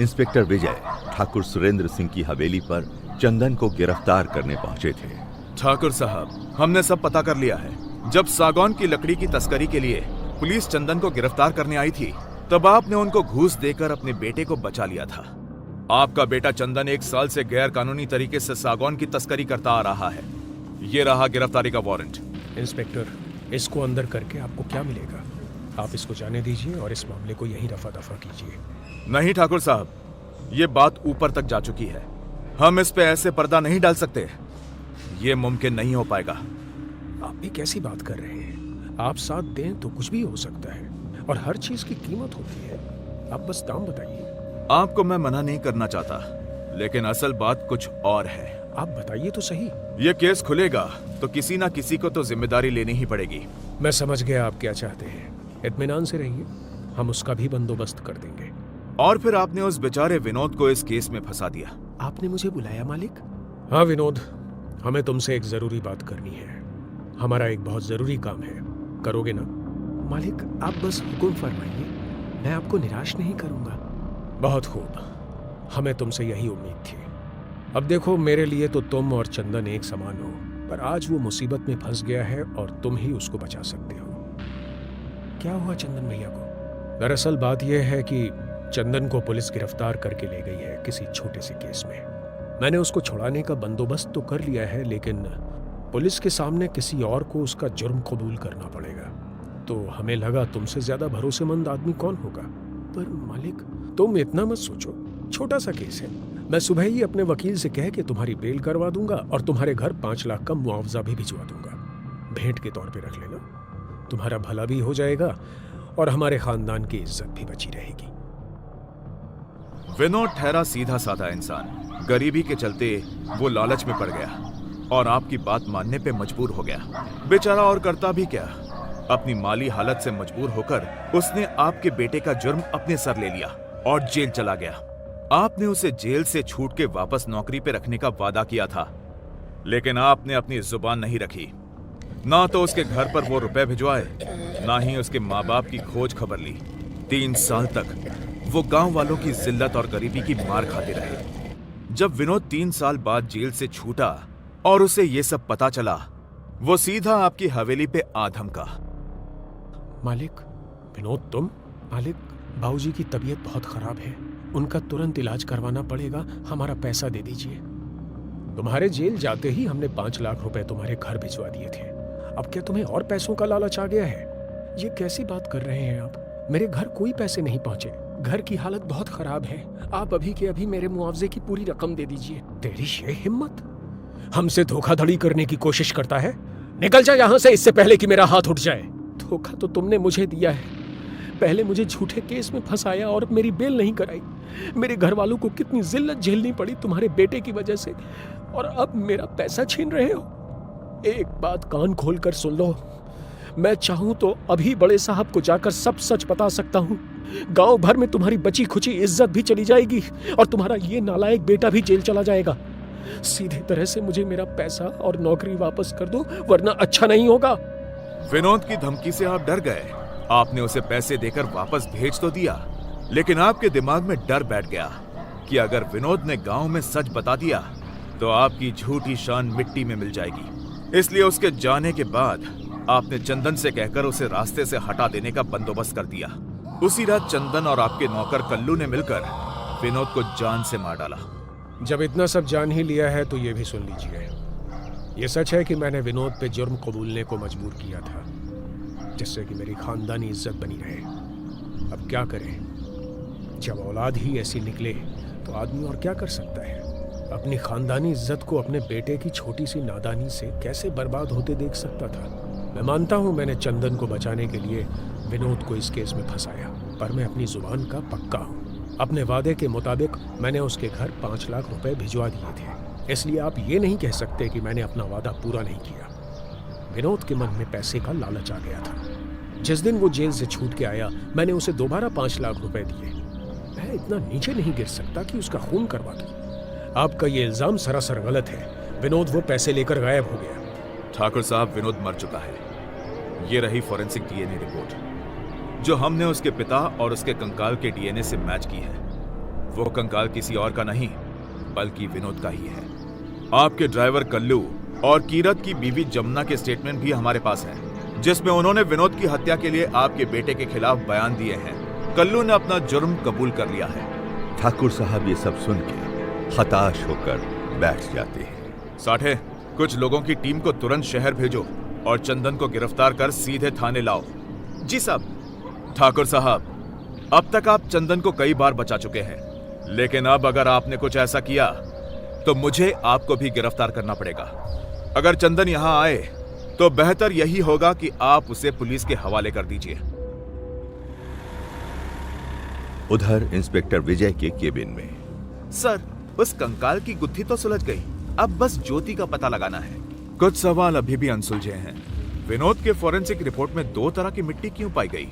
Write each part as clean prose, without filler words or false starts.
Inspector Vijay Thakur Surendra Singh की हवेली पर चंदन को गिरफ्तार करने पहुंचे थे। ठाकुर साहब, हमने सब पता कर लिया है। जब सागौन की लकड़ी की तस्करी के लिए पुलिस चंदन को गिरफ्तार करने आई थी, तब आपने उनको घूस देकर अपने बेटे को बचा लिया था। आपका बेटा चंदन 1 साल से गैर कानूनी तरीके से सागौन की तस्करी करता आ रहा है। ये रहा गिरफ्तारी का वारंट। इंस्पेक्टर, इसको अंदर करके आपको क्या मिलेगा? आप इसको जाने दीजिए और इस मामले को यहीं रफा दफा कीजिए। नहीं ठाकुर साहब, ये बात ऊपर तक जा चुकी है। हम इस पे ऐसे पर्दा नहीं डाल सकते। ये मुमकिन नहीं हो पाएगा। आप भी कैसी बात कर रहे हैं? आप साथ दें तो कुछ भी हो सकता है और हर चीज की कीमत होती है। आप बस दाम बताइए। आपको मैं मना नहीं करना चाहता, लेकिन असल बात कुछ और है। आप बताइए तो सही। ये केस खुलेगा तो किसी ना किसी को तो जिम्मेदारी लेनी ही पड़ेगी। मैं समझ गया आप क्या चाहते हैं। इत्मीनान से रहिए, हम उसका भी बंदोबस्त कर देंगे। और फिर आपने उस बेचारे विनोद को इस केस में फंसा दिया। आपने मुझे बुलाया मालिक? हाँ विनोद, हमें तुमसे एक जरूरी बात करनी है। हमारा एक बहुत जरूरी काम है, करोगे ना? मालिक, आप बस हुक्म फरमाइए, मैं आपको निराश नहीं करूंगा। बहुत खूब, हमें तुमसे यही उम्मीद थी। अब देखो, मेरे लिए तो तुम और चंदन एक समान हो, पर आज वो मुसीबत में फंस गया है और तुम ही उसको बचा सकते हो। क्या हुआ चंदन भैया को? दरअसल बात यह है कि चंदन को पुलिस गिरफ्तार करके ले गई है किसी छोटे से केस में। मैंने उसको छुड़ाने का बंदोबस्त तो कर लिया है, लेकिन पुलिस के सामने किसी और को उसका जुर्म कबूल करना पड़ेगा। तो हमें लगा तुमसे ज्यादा भरोसेमंद आदमी कौन होगा। पर मालिक, तुम इतना मत सोचो, छोटा सा केस है। मैं सुबह ही अपने वकील से कह के तुम्हारी बेल करवा दूंगा और तुम्हारे घर 5 लाख का मुआवजा भी भिजवा दूंगा। भेंट के तौर पे रख लेना, तुम्हारा भला भी हो जाएगा और हमारे खानदान की इज्जत भी बची रहेगी। विनोद ठहरा सीधा साधा इंसान। गरीबी के चलते वो लालच में पड़ गया और आपकी बात मानने पे मजबूर हो गया। बेचारा और करता भी क्या, अपनी माली हालत से मजबूर होकर उसने आपके बेटे का जुर्म अपने सर ले लिया और जेल चला गया। आपने उसे जेल से छूट के वापस नौकरी पे रखने का वादा किया था, लेकिन आपने अपनी जुबान नहीं रखी। ना तो उसके घर पर वो रुपए भिजवाए, ना ही उसके माँ बाप की खोज खबर ली। 3 साल तक वो गांव वालों की जिल्लत और गरीबी की मार खाते रहे। जब विनोद 3 साल बाद जेल से छूटा और उसे ये सब पता चला, वो सीधा आपकी हवेली पे आ धमका। मालिक, विनोद तुम? मालिक, बाबूजी की तबीयत बहुत खराब है, उनका तुरंत इलाज करवाना पड़ेगा, हमारा पैसा दे दीजिए। तुम्हारे जेल जाते ही हमने 5 लाख रुपए तुम्हारे घर भिजवा दिए थे। अब क्या तुम्हें और पैसों का लालच आ गया है? ये कैसी बात कर रहे हैं आप? मेरे घर कोई पैसे नहीं पहुंचे, घर की हालत बहुत खराब है। आप अभी के अभी मेरे मुआवजे की पूरी रकम दे दीजिए। तेरी ये हिम्मत, हमसे धोखाधड़ी करने की कोशिश करता है? निकल जा यहाँ से, इससे पहले कि मेरा हाथ उठ जाए। धोखा तो तुमने मुझे दिया है। पहले मुझे झूठे केस में फंसाया और मेरी बेल नहीं कराई। मेरे घर वालों को कितनी जिल्लत झेलनी पड़ी तुम्हारे बेटे की वजह से, और अब मेरा पैसा छीन रहे हो। एक बात कान खोल कर सुन लो, मैं चाहूं तो अभी बड़े साहब को जाकर सब सच बता सकता हूं। गांव भर में तुम्हारी बची खुची इज्जत भी चली जाएगी और तुम्हारा ये नालायक बेटा भी जेल चला जाएगा। सीधे तरह से मुझे मेरा पैसा और नौकरी वापस कर दो, वरना अच्छा नहीं होगा। विनोद की धमकी से आप डर गए। आपने उसे पैसे देकर वापस भेज तो दिया, लेकिन आपके दिमाग में डर बैठ गया कि अगर विनोद ने गांव में सच बता दिया तो आपकी झूठी शान मिट्टी में मिल जाएगी। इसलिए उसके जाने के बाद आपने चंदन से कहकर उसे रास्ते से हटा देने का बंदोबस्त कर दिया। उसी रात चंदन और आपके नौकर कल्लू ने मिलकर विनोद को जान से मार डाला। जब इतना सब जान ही लिया है तो ये भी सुन लीजिए। ये सच है कि मैंने विनोद पे जुर्म कबूलने को मजबूर किया था, जिससे कि मेरी खानदानी इज्जत बनी रहे। अब क्या करें, जब औलाद ही ऐसी निकले तो आदमी और क्या कर सकता है। अपनी खानदानी इज्जत को अपने बेटे की छोटी सी नादानी से कैसे बर्बाद होते देख सकता था। मैं मानता हूं मैंने चंदन को बचाने के लिए विनोद को इस केस में फंसाया, पर मैं अपनी जुबान का पक्का हूं। अपने वादे के मुताबिक मैंने उसके घर 5 लाख रुपए भिजवा दिए थे, इसलिए आप ये नहीं कह सकते कि मैंने अपना वादा पूरा नहीं किया। विनोद के मन में पैसे का लालच आ गया था। जिस दिन वो जेल से छूट के आया, मैंने उसे दोबारा 5 लाख रुपए दिए। मैं इतना नीचे नहीं गिर सकता कि उसका खून करवा दूं। आपका ये इल्जाम सरासर गलत है। विनोद वो पैसे लेकर गायब हो गया। ठाकुर साहब, विनोद मर चुका है। ये रही फॉरेंसिक डीएनए रिपोर्ट जो हमने उसके पिता और उसके कंकाल के डीएनए से मैच की है। वो कंकाल किसी और का नहीं बल्कि विनोद का ही है। आपके ड्राइवर कल्लू और कीरत की बीवी जमुना के स्टेटमेंट भी हमारे पास हैं, जिसमें उन्होंने विनोद की हत्या के लिए आपके बेटे के खिलाफ बयान दिए हैं। कल्लू ने अपना जुर्म कबूल कर लिया है। ठाकुर साहब ये सब सुन के हताश होकर बैठ जाते हैं। साठे, कुछ लोगों की टीम को तुरंत शहर भेजो और चंदन को गिरफ्तार कर सीधे थाने लाओ। जी साहब। ठाकुर साहब, अब तक आप चंदन को कई बार बचा चुके हैं, लेकिन अब अगर आपने कुछ ऐसा किया तो मुझे आपको भी गिरफ्तार करना पड़ेगा। अगर चंदन यहां आए तो बेहतर यही होगा कि आप उसे पुलिस के हवाले कर दीजिए। उधर इंस्पेक्टर विजय के केबिन में। सर, उस कंकाल की गुत्थी तो सुलझ गई, अब बस ज्योति का पता लगाना है। कुछ सवाल अभी भी अनसुलझे हैं। विनोद के फोरेंसिक रिपोर्ट में 2 तरह की मिट्टी क्यों पाई गई?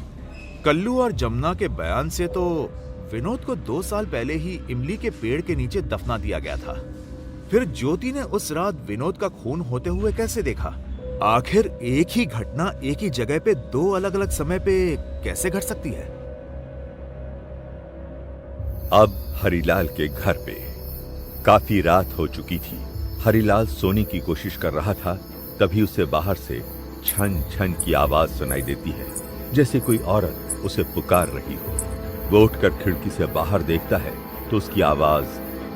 कल्लू और जमुना के बयान से तो विनोद को 2 साल पहले ही इमली के पेड़ के नीचे दफना दिया गया था। फिर ज्योति ने उस रात विनोद का खून होते हुए कैसे देखा? आखिर एक ही घटना एक ही जगह पे 2 अलग अलग समय पे कैसे घट सकती है? अब हरिलाल के घर पे काफी रात हो चुकी थी। हरिलाल सोने की कोशिश कर रहा था, तभी उसे बाहर से छन छन की आवाज सुनाई देती है, जैसे कोई औरत उसे पुकार रही हो। वो उठकर खिड़की से बाहर देखता है तो उसकी आवाज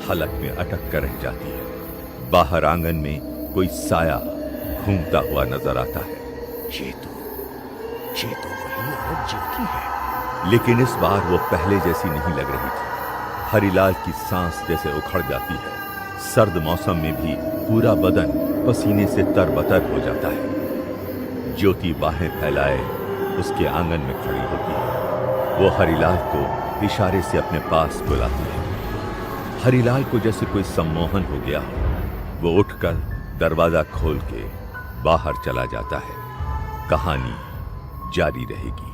हलक में अटक कर रह जाती है। बाहर आंगन में कोई साया घूमता हुआ नजर आता है। ये तो वही औरत ज्योति है। लेकिन इस बार वो पहले जैसी नहीं लग रही थी। हरिलाल की सांस जैसे उखड़ जाती है। सर्द मौसम में भी पूरा बदन पसीने से तरबतर हो जाता है। ज्योति बाहें फैलाए उसके आंगन में खड़ी होती है। वो हरिलाल को इशारे से अपने पास बुलाती है। हरिलाल को जैसे कोई सम्मोहन हो गया हो। वो उठकर दरवाजा खोल के बाहर चला जाता है। कहानी जारी रहेगी।